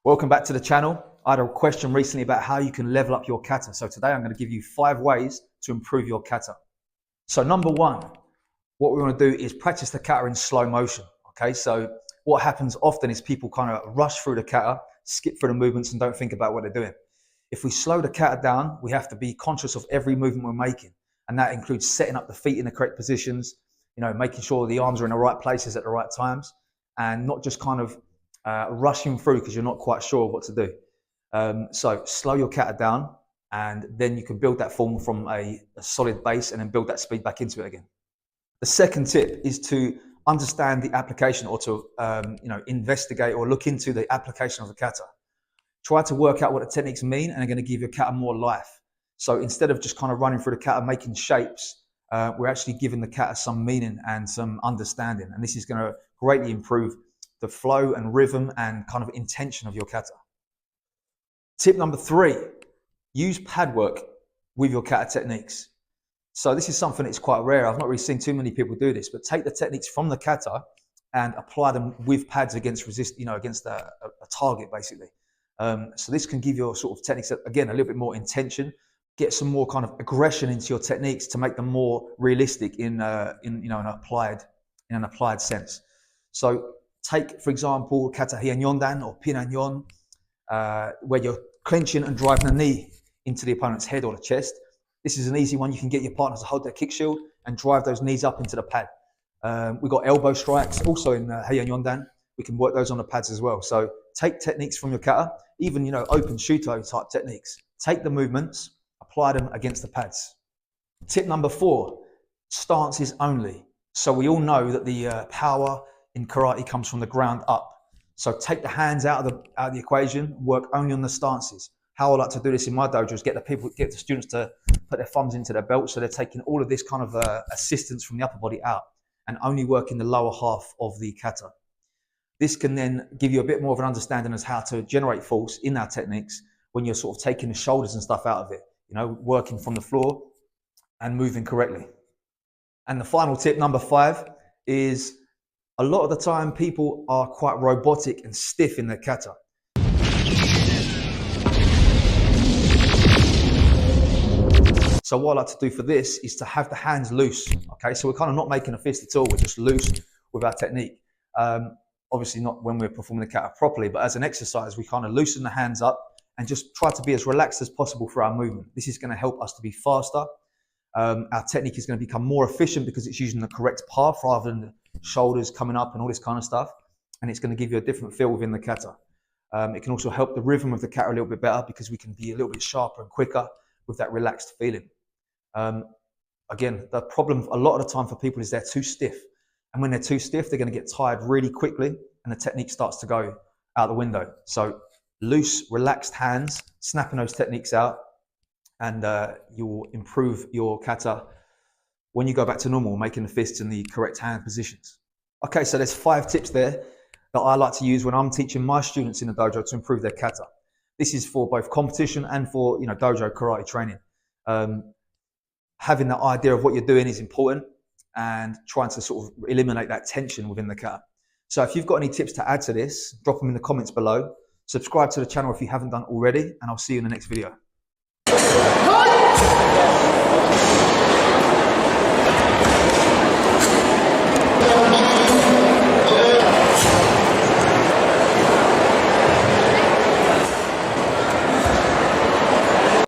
Welcome back to the channel. I had a question recently about how you can level up your kata. So today I'm going to give you 5 ways to improve your kata. So number 1, what we want to do is practice the kata in slow motion. Okay, so what happens often is people kind of rush through the kata, skip through the movements and don't think about what they're doing. If we slow the kata down, we have to be conscious of every movement we're making. And that includes setting up the feet in the correct positions, making sure the arms are in the right places at the right times, and not just kind of rushing through because you're not quite sure what to do. So slow your kata down, and then you can build that form from a solid base and then build that speed back into it again. The second tip is to understand the application, or to investigate or look into the application of the kata. Try to work out what the techniques mean, and they're going to give your kata more life. So instead of just kind of running through the kata making shapes, we're actually giving the kata some meaning and some understanding, and this is going to greatly improve the flow and rhythm and kind of intention of your kata. Tip number 3, use pad work with your kata techniques. So this is something that's quite rare. I've not really seen too many people do this, but take the techniques from the kata and apply them with pads against against a target basically. So this can give your sort of techniques, again, a little bit more intention, get some more kind of aggression into your techniques to make them more realistic in an applied sense. So take, for example, kata Hien-Yondan or Pinan-Yon, where you're clenching and driving the knee into the opponent's head or the chest. This is an easy one. You can get your partner to hold their kick shield and drive those knees up into the pad. We've got elbow strikes also in Hien-Yondan. We can work those on the pads as well. So take techniques from your kata, even open shuto type techniques. Take the movements, apply them against the pads. Tip number 4, stances only. So we all know that the power in karate comes from the ground up. So take the hands out of the equation, work only on the stances. How I like to do this in my dojo is get the students to put their thumbs into their belt, so they're taking all of this kind of assistance from the upper body out and only working the lower half of the kata. This can then give you a bit more of an understanding as how to generate force in our techniques when you're sort of taking the shoulders and stuff out of it, working from the floor and moving correctly. And the final tip, number 5, is a lot of the time people are quite robotic and stiff in their kata. So what I like to do for this is to have the hands loose. Okay, so we're kind of not making a fist at all, we're just loose with our technique. Obviously not when we're performing the kata properly, but as an exercise, we kind of loosen the hands up and just try to be as relaxed as possible for our movement. This is going to help us to be faster. Our technique is going to become more efficient because it's using the correct path rather than the shoulders coming up and all this kind of stuff. And it's going to give you a different feel within the kata. It can also help the rhythm of the kata a little bit better because we can be a little bit sharper and quicker with that relaxed feeling. Again, the problem a lot of the time for people is they're too stiff. And when they're too stiff, they're going to get tired really quickly and the technique starts to go out the window. So loose, relaxed hands, snapping those techniques out, and you will improve your kata when you go back to normal, making the fists in the correct hand positions. Okay, so there's 5 tips there that I like to use when I'm teaching my students in the dojo to improve their kata. This is for both competition and for dojo karate training. Having the idea of what you're doing is important, and trying to sort of eliminate that tension within the kata. So if you've got any tips to add to this, drop them in the comments below. Subscribe to the channel if you haven't done already, and I'll see you in the next video.